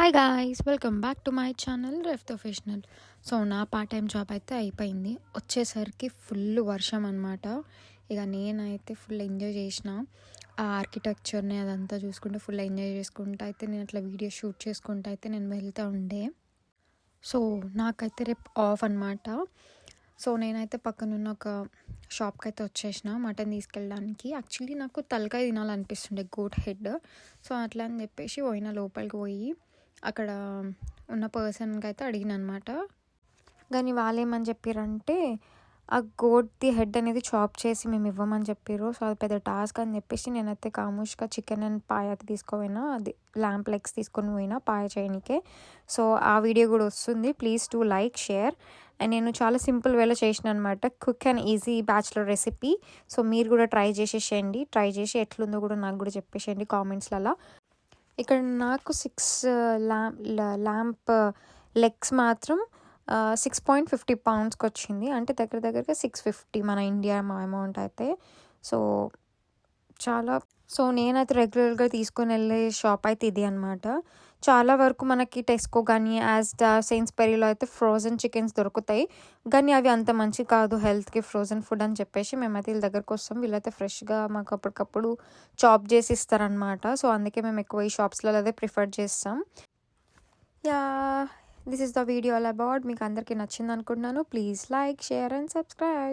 Hi guys, welcome back to my channel ref professional. So నా part time job అయితే అయిపోయింది. వచ్చేసరికి full వర్షం అనమాట. ఇక నేనైతే ఫుల్ ఎంజాయ్ చేసిన ఆ ఆర్కిటెక్చర్ని అదంతా చూసుకుంటూ ఫుల్ ఎంజాయ్ చేసుకుంటూ అయితే నేను అట్లా వీడియో షూట్ చేసుకుంటూ అయితే నేను వెళ్తూ ఉండే. సో నాకైతే రేపు ఆఫ్ అనమాట. సో నేనైతే పక్కనున్న ఒక షాప్కి అయితే వచ్చేసిన మటన్ తీసుకెళ్ళడానికి. యాక్చువల్లీ నాకు తలకాయ తినాలనిపిస్తుండే, గోట్ హెడ్. సో అట్లా అని చెప్పేసి పోయిన లోపలికి పోయి అక్కడ ఉన్న పర్సన్కి అయితే అడిగిన అనమాట. కానీ వాళ్ళు ఏమని చెప్పారంటే ఆ గోట్ది హెడ్ అనేది చాప్ చేసి మేము ఇవ్వమని చెప్పారు. సో అది పెద్ద టాస్క్ అని చెప్పేసి నేనైతే కాముష్గా చికెన్ అండ్ పాయ అయితే తీసుకోపోయినా, అది ల్యాంప్ లెగ్స్ తీసుకొని పోయినా పాయ చేయనికే. సో ఆ వీడియో కూడా వస్తుంది. Please to like, share. And నేను చాలా సింపుల్ వేలో చేసిన అనమాట, quick and easy bachelor recipe. So మీరు కూడా ట్రై చేసేసేయండి. ట్రై చేసి ఎట్లుందో కూడా నాకు కూడా చెప్పేసేయండి కామెంట్స్లలో. ఇక్కడ నాకు 6 ల్యాంప్ లెగ్స్ మాత్రం 6.50 poundsకి వచ్చింది. అంటే దగ్గరగా 650 మన ఇండియా అమౌంట్ అయితే. సో నేనైతే రెగ్యులర్గా తీసుకొని వెళ్ళే షాప్ అయితే ఇది అనమాట. చాలా వరకు మనకి టెస్కో కానీ సెయిన్స్బెరీలో అయితే ఫ్రోజన్ చికెన్స్ దొరుకుతాయి. కానీ అవి అంత మంచి కాదు హెల్త్కి, ఫ్రోజన్ ఫుడ్ అని చెప్పేసి మేమైతే వీళ్ళ దగ్గరకు వస్తాం. వీళ్ళైతే ఫ్రెష్గా మాకు అప్పటికప్పుడు చాప్ చేసి ఇస్తారనమాట. సో అందుకే మేము ఎక్కువ ఈ షాప్స్లలో అదే ప్రిఫర్ చేస్తాం. Yeah, this is the video all about. మీకు అందరికీ నచ్చింది అనుకుంటున్నాను. Please like, share and subscribe.